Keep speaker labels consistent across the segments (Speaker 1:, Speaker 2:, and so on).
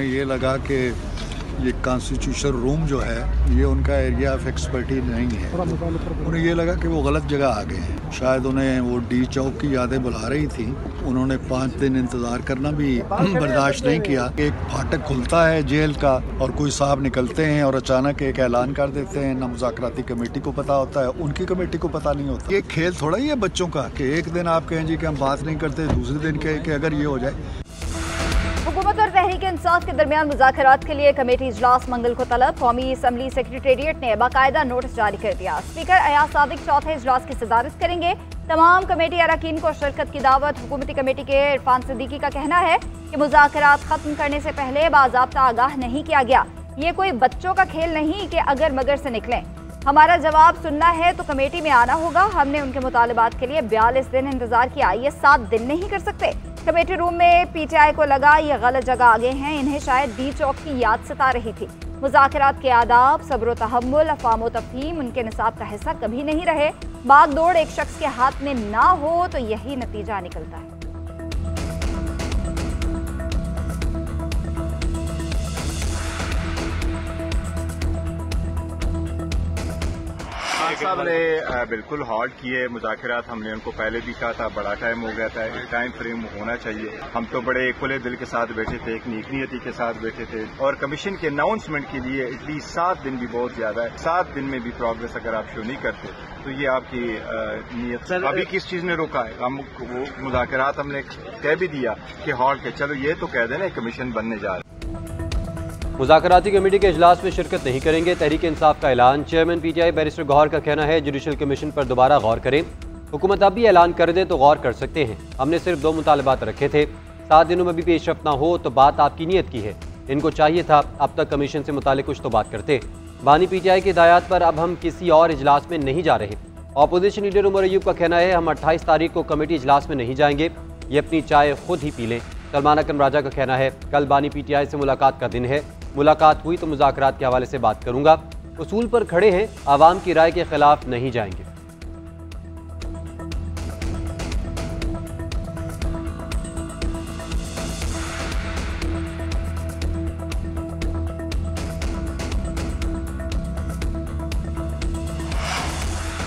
Speaker 1: ये लगा कि ये कॉन्स्टिट्यूशन रूम जो है ये उनका एरिया ऑफ एक्सपर्टीज नहीं है। उन्हें ये लगा कि वो गलत जगह आ गए हैं। शायद उन्हें वो डी चौक की यादें बुला रही थी। उन्होंने 5 दिन इंतज़ार करना भी बर्दाश्त नहीं किया। एक फाटक खुलता है जेल का और कोई साहब निकलते हैं और अचानक एक ऐलान कर देते हैं। ना मुज़ाकराती कमेटी को पता होता है, उनकी कमेटी को पता नहीं होता। ये खेल थोड़ा ही है बच्चों का कि एक दिन आप कहें जी कि हम बात नहीं करते, दूसरे दिन कहें कि अगर ये हो जाए।
Speaker 2: हुकूमत और तहरीक-ए-इंसाफ के दरमियान मुज़ाकरात के लिए कमेटी इजलास मंगल को तलब। कौमी असम्बली सेक्रेटेरिएट ने बाकायदा नोटिस जारी कर दिया। स्पीकर अयाज सादिक चौथे इजलास की सदारत करेंगे। तमाम कमेटी अरकान को शिरकत की दावत। हुकूमती कमेटी के इरफान सिद्दीकी का कहना है कि मुज़ाकरात खत्म करने से पहले बाज़ाब्ता आगाह नहीं किया गया। ये कोई बच्चों का खेल नहीं कि अगर मगर से निकलें। हमारा जवाब सुनना है तो कमेटी में आना होगा। हमने उनके मुतालबात के लिए 42 दिन इंतजार किया, ये 7 दिन नहीं कर सकते। कमेटी रूम में पीटीआई को लगा ये गलत जगह आ गए हैं, इन्हें शायद डी चौक की याद सता रही थी। मुज़ाकरात के आदाब, सब्र व तहम्मुल, अफ़वाम व तफ़हीम उनके निसाब का हिस्सा कभी नहीं रहे। बागदौड़ एक शख्स के हाथ में ना हो तो यही नतीजा निकलता है।
Speaker 3: साहब ने बिल्कुल हॉल्ट किए मुज़ाकरात। हमने उनको पहले भी कहा था, बड़ा टाइम हो गया था, एक टाइम फ्रेम होना चाहिए। हम तो बड़े खुले दिल के साथ बैठे थे, एक नेक नियति के साथ बैठे थे और कमीशन के अनाउंसमेंट के लिए एटलीस्ट 7 दिन भी बहुत ज्यादा है। 7 दिन में भी प्रोग्रेस अगर आप शो नहीं करते तो ये आपकी नीयत। अभी किस चीज ने रोका है? हम वो मुज़ाकरात हमने कह भी दिया कि हॉल्ट के चलो, ये तो कह देना कमीशन बनने जा रहा है।
Speaker 4: मुज़ाकराती कमेटी के इजलास में शिरकत नहीं करेंगे, तहरीक इंसाफ का ऐलान। चेयरमैन पीटीआई बैरिस्टर गौहर का कहना है जुडिशल कमीशन पर दोबारा गौर करें। हुकूमत अब भी ऐलान कर दे तो गौर कर सकते हैं। हमने सिर्फ 2 मुतालबात रखे थे, 7 दिनों में भी पेशरफ ना हो तो बात आपकी नीयत की है। इनको चाहिए था अब तक कमीशन से मुतालिक कुछ तो बात करते। बानी पीटीआई की हिदायत पर अब हम किसी और इजलास में नहीं जा रहे। अपोजिशन लीडर उमर अयूब का कहना है हम 28 तारीख को कमेटी इजलास में नहीं जाएंगे, ये अपनी चाय खुद ही पी लें। सलमान अकरम राजा का कहना है कल बानी पीटीआई से मुलाकात का दिन है, मुलाकात हुई तो मुज़ाकरात के हवाले से बात करूंगा। उसूल पर खड़े हैं, आवाम की राय के खिलाफ नहीं जाएंगे।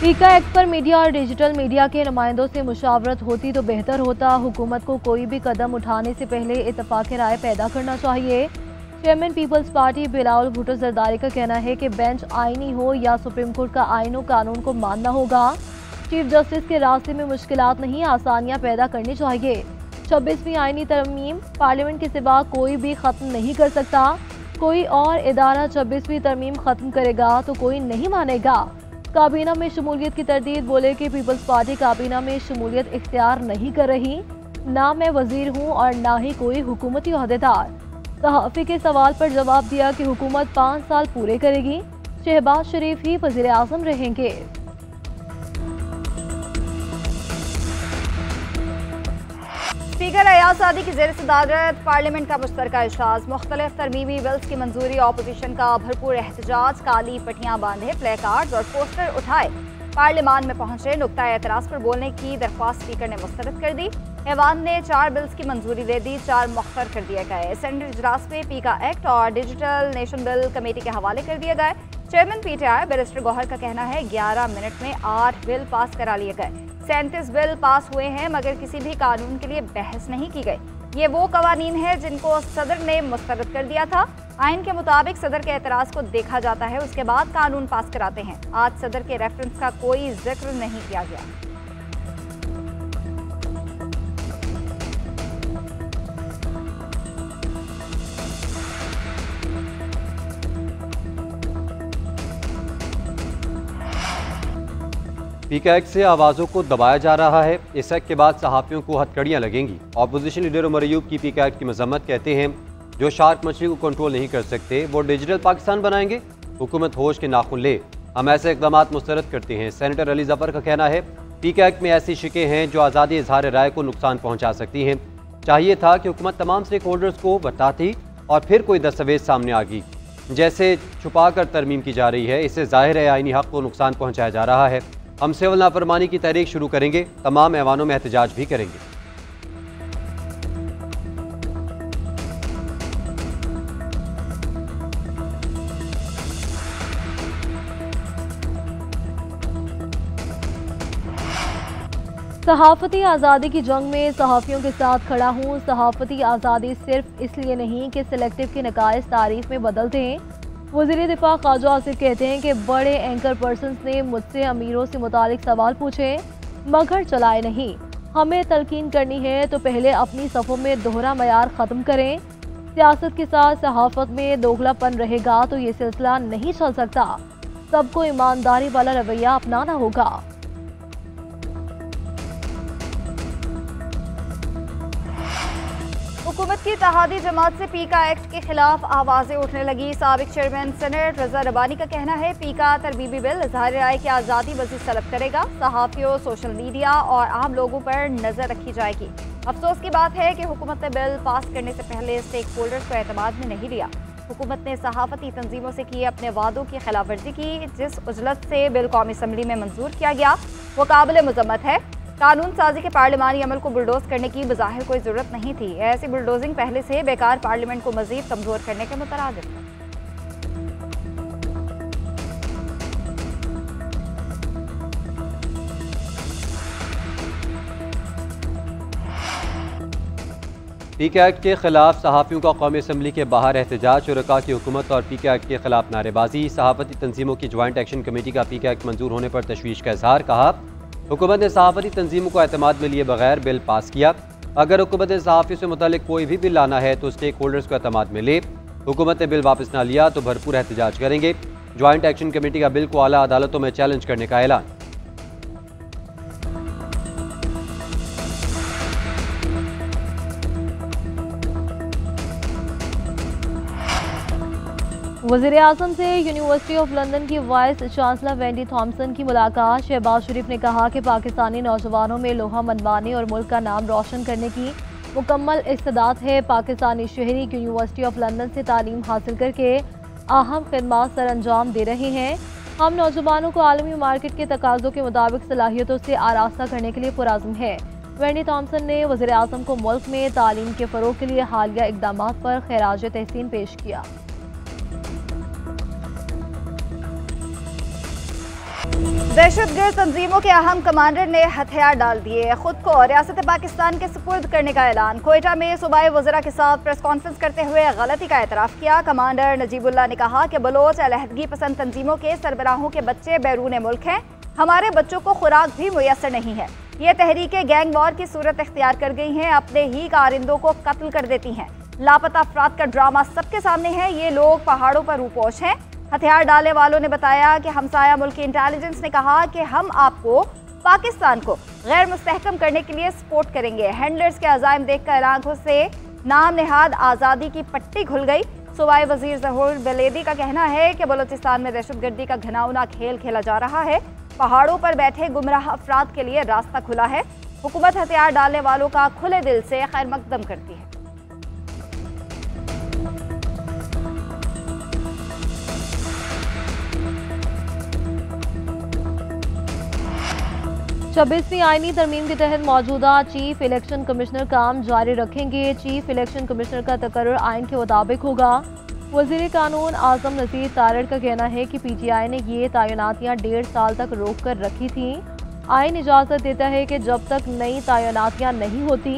Speaker 5: पीका एक्ट पर मीडिया और डिजिटल मीडिया के नुमाइंदों से मुशावरत होती तो बेहतर होता। हुकूमत को कोई भी कदम उठाने से पहले इत्तफाक राय पैदा करना चाहिए। Chairman People's Party Bilawal Bhutto Zardari का कहना है कि बेंच आईनी हो या सुप्रीम कोर्ट का आईन व कानून को मानना होगा। चीफ जस्टिस के रास्ते में मुश्किलात नहीं, आसानियां पैदा करनी चाहिए। 26वीं आईनी तरमीम पार्लियामेंट के सिवा कोई भी ख़त्म नहीं कर सकता। कोई और इदारा 26वीं तरमीम ख़त्म करेगा तो कोई नहीं मानेगा। काबीना में शमूलियत की तरदीद, बोले कि पीपल्स पार्टी काबीना में शमूलियत इख्तियार नहीं कर रही। ना मैं वजीर हूँ और ना ही कोई हुकूमती ओहदेदार। सहाफ़ी के सवाल पर जवाब दिया कि हुकूमत 5 साल पूरे करेगी, शहबाज शरीफ ही वज़ीर आज़म रहेंगे।
Speaker 2: स्पीकर अयाज सादिक की ज़ेर सदारत पार्लियामेंट का मुश्तरका इजलास। मुख्तलिफ तरमीमी बिल्स की मंजूरी, अपोजिशन का भरपूर एहतजाज, काली पट्टियां बांधे, प्ले कार्ड और पोस्टर उठाए पार्लियामान में पहुंचे। नुक्ता एतराज़ पर बोलने की दरख्वास्त स्पीकर ने मुस्तरद कर दी। ऐवान ने 4 बिल्स की मंजूरी दे दी, 4 मुख्तर कर दिए गए। सेनेट इजलास में पीका एक्ट और डिजिटल नेशन बिल कमेटी के हवाले कर दिए गए। चेयरमैन पीटीआई बैरिस्टर गौहर का कहना है 11 मिनट में 8 बिल पास करा लिए गए। 37 बिल पास हुए हैं मगर किसी भी कानून के लिए बहस नहीं की गई। ये वो कवानीन है जिनको सदर ने मुस्तरद कर दिया था। आइन के मुताबिक सदर के एतराज़ को देखा जाता है, उसके बाद कानून पास कराते हैं। आज सदर के रेफरेंस का कोई जिक्र नहीं किया गया।
Speaker 4: पीका एक्ट से आवाज़ों को दबाया जा रहा है। इस एक्ट के बाद सहाफ़ियों को हथकड़ियाँ लगेंगी। अपोजिशन लीडर उमर अयूब की पीका एक्ट की मजम्मत, कहते हैं जो शार्क मछली को कंट्रोल नहीं कर सकते वो डिजिटल पाकिस्तान बनाएंगे। हुकूमत होश के नाखून ले, हम ऐसे इक़दाम मुस्तरद करते हैं। सेनेटर अली जफ़र का कहना है पीका एक्ट में ऐसी शिकें हैं जो आज़ादी इजहार राय को नुकसान पहुँचा सकती हैं। चाहिए था कि हुकूमत तमाम स्टेक होल्डर्स को बताती और फिर कोई दस्तावेज सामने आ गई। जैसे छुपा कर तरमीम की जा रही है, इससे ज़ाहिर है आईनी हक़ को नुकसान पहुँचाया जा रहा है। हम सिविल नाफरमानी की तहरीक शुरू करेंगे, तमाम ऐवानों में एहतजाज भी करेंगे।
Speaker 5: सहाफ़ती आज़ादी की जंग में सहाफ़ियों के साथ खड़ा हूँ। सहाफ़ती आज़ादी सिर्फ इसलिए नहीं कि सिलेक्टिव के नकाइस तारीफ में बदलते हैं। वज़ीर दिफा ख्वाजा आसिफ कहते हैं कि बड़े एंकर पर्सन्स ने मुझसे अमीरों से मुतालिक सवाल पूछे मगर चलाए नहीं। हमें तलकीन करनी है तो पहले अपनी सफ़ों में दोहरा मयार ख़त्म करें। सियासत के साथ सहाफ़त में दोगलापन रहेगा तो ये सिलसिला नहीं चल सकता। सबको ईमानदारी वाला रवैया अपनाना होगा।
Speaker 2: हुकूमत की इत्तेहादी जमात से पीका एक्ट के खिलाफ आवाजें उठने लगी। साबिक चेयरमैन सेनेट रजा रबानी का कहना है पीका तरबीबी बिल इज़हार राय की आज़ादी मज़ीद तलब करेगा। सहाफ़ियों, सोशल मीडिया और आम लोगों पर नजर रखी जाएगी। अफसोस की बात है कि हुकूमत ने बिल पास करने से पहले स्टेक होल्डर्स को एतमाद में नहीं लिया। हुकूमत ने सहाफ़ती तंजीमों से किए अपने वादों की खिलाफ वर्जी की। जिस उजलत से बिल कौमी असम्बली में मंजूर किया गया वो काबिल मज़म्मत है। कानून साजी के पार्लिमानी अमल को बुलडोज करने की बज़ाहिर कोई ज़रूरत नहीं थी। ऐसी बुलडोजिंग पहले से बेकार पार्लियामेंट को मज़ीद कमज़ोर करने के मुतरादिफ है।
Speaker 4: पीके एक्ट के खिलाफ सहाफ़ियों का कौमी असम्बली के बाहर एहतजाज। शुरका की हुकूमत और पीके एक्ट के खिलाफ नारेबाजी। सहाफ़ती तंजीमों की ज्वाइंट एक्शन कमेटी का पीके एक्ट मंजूर होने पर तशवीश का इजहार। कहा हुकूमत ने सहाफ़ती तंजीमों को एतमाद में लिए बगैर बिल पास किया। अगर हुकूमत ने सहाफ़ियों से मुतालिक कोई भी बिल लाना है तो स्टेक होल्डर्स को एतमाद में ले। हुकूमत ने बिल वापस ना लिया तो भरपूर एहतजाज करेंगे। ज्वाइंट एक्शन कमेटी का बिल को आला अदालतों में चैलेंज करने का ऐलान।
Speaker 5: वज़ीर-ए-आज़म से यूनिवर्सिटी ऑफ लंदन की वाइस चांसलर वेंडी थॉम्सन की मुलाकात। शहबाज शरीफ ने कहा कि पाकिस्तानी नौजवानों में लोहा मनवाने और मुल्क का नाम रोशन करने की मुकम्मल इस्तेदाद है। पाकिस्तानी शहरी यूनिवर्सिटी ऑफ लंदन से तालीम हासिल करके अहम खिदमात सर अंजाम दे रहे हैं। हम नौजवानों को आलमी मार्केट के तकाज़ों के मुताबिक सलाहियतों से आरास्ता करने के लिए पुराज़्म है। वेंडी थॉम्सन ने वज़ीर-ए-आज़म को मुल्क में तालीम के फ़रोग़ के लिए हालिया इक़दामात पर खैराज तहसीन पेश किया।
Speaker 2: दहशतगर्द तंजीमों के अहम कमांडर ने हथियार डाल दिए। खुद को रियासत पाकिस्तान के सुपुर्द करने का ऐलान। कोयटा में सूबाई वज़रा के साथ प्रेस कॉन्फ्रेंस करते हुए गलती का एतराफ़ किया। कमांडर नजीबुल्लाह ने कहा कि बलोच अलहदगी पसंद तंजीमों के सरबराहों के बच्चे बैरून मुल्क हैं। हमारे बच्चों को खुराक भी मुयस्सर नहीं है। ये तहरीकें गैंग वॉर की सूरत इख्तियार कर गई हैं। अपने ही कारिंदों को कत्ल कर देती हैं। लापता अफराद का ड्रामा सबके सामने है। ये लोग पहाड़ों पर रूपोश हैं। हथियार डालने वालों ने बताया कि हमसाया मुल्क की इंटेलिजेंस ने कहा कि हम आपको पाकिस्तान को गैर मुस्तहकम करने के लिए सपोर्ट करेंगे। हैंडलर्स के अज़ाइम देखकर आंखों से नाम नेहाद आज़ादी की पट्टी खुल गई। सूबाई वजीर ज़हूर बलेदी का कहना है कि बलोचिस्तान में दहशतगर्दी का घिनौना खेल खेला जा रहा है। पहाड़ों पर बैठे गुमराह अफराद के लिए रास्ता खुला है। हुकूमत हथियार डालने वालों का खुले दिल से खैर मकदम करती है।
Speaker 5: 26वीं आईनी तरमीम के तहत मौजूदा चीफ इलेक्शन कमिश्नर काम जारी रखेंगे। चीफ इलेक्शन कमिश्नर का तकर्रुर आइन के मुताबिक होगा। वज़ीर कानून आज़म नज़ीर तारड़ का कहना है कि PTI ने ये तैनातियाँ 1.5 साल तक रोक कर रखी थीं। आइन इजाज़त देता है कि जब तक नई तैनातियाँ नहीं होती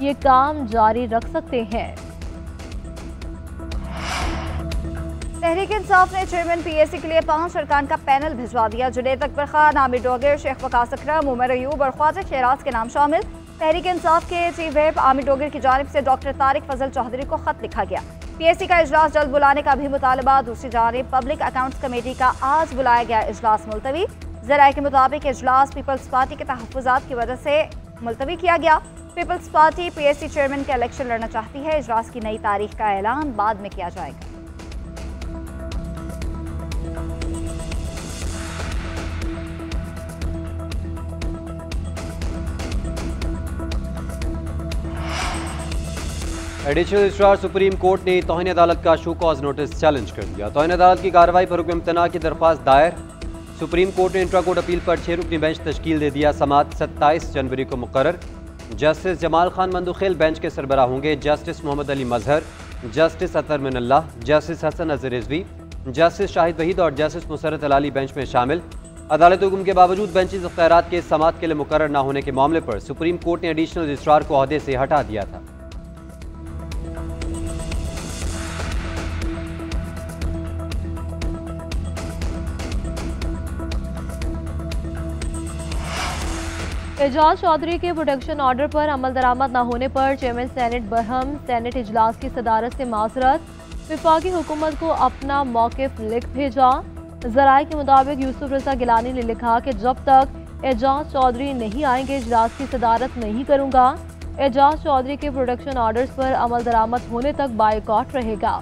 Speaker 5: ये काम जारी रख सकते हैं।
Speaker 2: तहरीक इंसाफ ने चेयरमैन PAC के लिए 5 अरकान का पैनल भिजवा दिया। जुनैद अकबर खान, आमिर डोगर, शेख वकास अकरम, उमर अयूब और ख्वाजा शहराज के नाम शामिल। तहरीक इंसाफ के चीफ व्हिप आमिर डोगर की जानिब से डॉक्टर तारिक फजल चौधरी को खत लिखा गया। PAC का इजलास जल्द बुलाने का भी मुतालबा। दूसरी जानिब पब्लिक अकाउंट्स कमेटी का आज बुलाया गया इजलास मुलतवी। ज़राए के मुताबिक इजलास पीपल्स पार्टी के तहफ़्फ़ुज़ात की वजह से मुलतवी किया गया। पीपल्स पार्टी PAC चेयरमैन का इलेक्शन लड़ना चाहती है। इजलास की नई तारीख का ऐलान बाद में किया जाएगा।
Speaker 4: एडिशनल रजिस्ट्रार सुप्रीम कोर्ट ने तौहीन अदालत का शो कॉज नोटिस चैलेंज कर दिया। तौहीन अदालत की कार्रवाई पर हुक्म इम्तना की दरख्वास्त दायर। सुप्रीम कोर्ट ने इंट्रा कोर्ट अपील पर 6 रुकनी बेंच तश्कील दे दिया। समात 27 जनवरी को मुकर्रर। जस्टिस जमाल खान मंदुखेल बेंच के सरबराह होंगे। जस्टिस मोहम्मद अली मजहर, जस्टिस अतर मिनल्लाह, जस्टिस हसन अजहर रिजवी, जस्टिस शाहिद वहीद और जस्टिस मुसरत अलाली बेंच में शामिल। अदालत हुक्म के बावजूद बेंचेस इख्तियारात के समाअत के लिए मुकर्रर न होने के मामले पर सुप्रीम कोर्ट ने एडिशनल रजिस्ट्रार को ओहदे से हटा दिया था।
Speaker 5: एजाज चौधरी के प्रोटेक्शन ऑर्डर पर अमल दरामद न होने पर चेयरमैन सेनेट बरहम सेनेट इजलास की सदारत से माजरत, विफाकी हुकूमत को अपना मौक़िफ़ लिख भेजा। ज़राए के मुताबिक यूसुफ रज़ा गिलानी ने लिखा कि जब तक एजाज चौधरी नहीं आएंगे इजलास की सदारत नहीं करूँगा। एजाज चौधरी के प्रोटेक्शन ऑर्डर्स पर अमल दरामद होने तक बायकॉट रहेगा।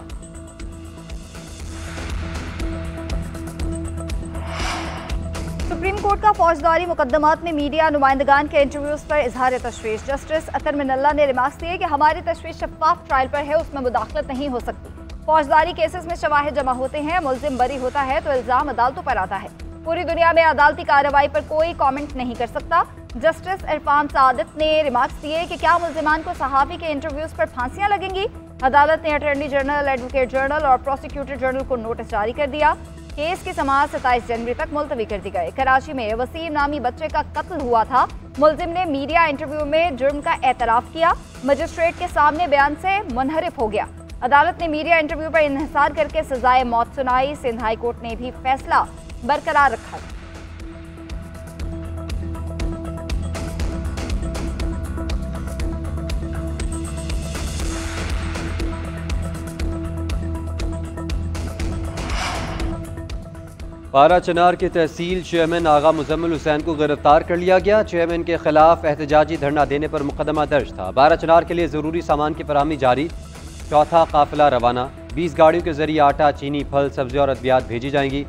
Speaker 2: सुप्रीम कोर्ट का फौजदारी मुकदमात में मीडिया नुमाइंदगान के इंटरव्यूज पर इजहार तशवीश। जस्टिस अतर मिनल्ला ने रिमार्क्स दिए कि हमारी तशवीश शफाफ ट्रायल पर है, उसमें मुदाखलत नहीं हो सकती। फौजदारी केसेस में शवाहिद जमा होते हैं, मुल्जिम बरी होता है तो इल्जाम अदालतों पर आता है। पूरी दुनिया में अदालती कार्रवाई पर कोई कॉमेंट नहीं कर सकता। जस्टिस इरफान सादिक ने रिमार्क्स दिए कि क्या मुल्जिमान को सहाफ़ी के इंटरव्यूज पर फांसियां लगेंगी। अदालत ने अटॉर्नी जनरल, एडवोकेट जनरल और प्रोसिक्यूटर जनरल को नोटिस जारी कर दिया। केस की समाअत 27 जनवरी तक मुलतवी कर दी गई। कराची में वसीम नामी बच्चे का कत्ल हुआ था। मुल्जिम ने मीडिया इंटरव्यू में जुर्म का एतराफ़ किया, मजिस्ट्रेट के सामने बयान से मुनहरिफ हो गया। अदालत ने मीडिया इंटरव्यू पर इन्हिसार करके सजाए मौत सुनाई। सिंध हाई कोर्ट ने भी फैसला बरकरार रखा।
Speaker 4: पारा चनार के तहसील चेयरमैन आगा मुजम्मिल हुसैन को गिरफ्तार कर लिया गया। चेयरमैन के खिलाफ एहतजाजी धरना देने पर मुकदमा दर्ज था। पारा चनार के लिए ज़रूरी सामान की फराहमी जारी। चौथा काफिला रवाना। 20 गाड़ियों के जरिए आटा, चीनी, फल, सब्जी और अद्वियात भेजी जाएंगी।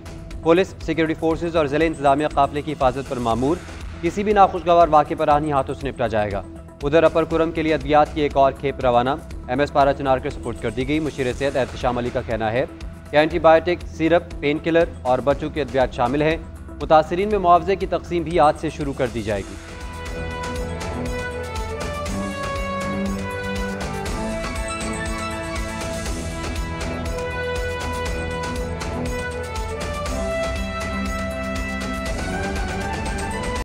Speaker 4: पुलिस, सिक्योरिटी फोर्सेज और ज़िले इंतजामिया काफिले की हिफाजत पर मामूर। किसी भी नाखुशगवार वाक़े पर आनी हाथों से निपटा जाएगा। उधर अपर कुरम के लिए अद्वियात की एक और खेप रवाना MS पारा चनार के सुपुर्द कर दी गई। मुशीर सेहत एहतशाम अली का कहना है कि एंटीबायोटिक, सिरप, पेन किलर और बच्चों के अद्वियात शामिल हैं। मुतासरीन में मुआवजे की तकसीम भी आज से शुरू कर दी जाएगी।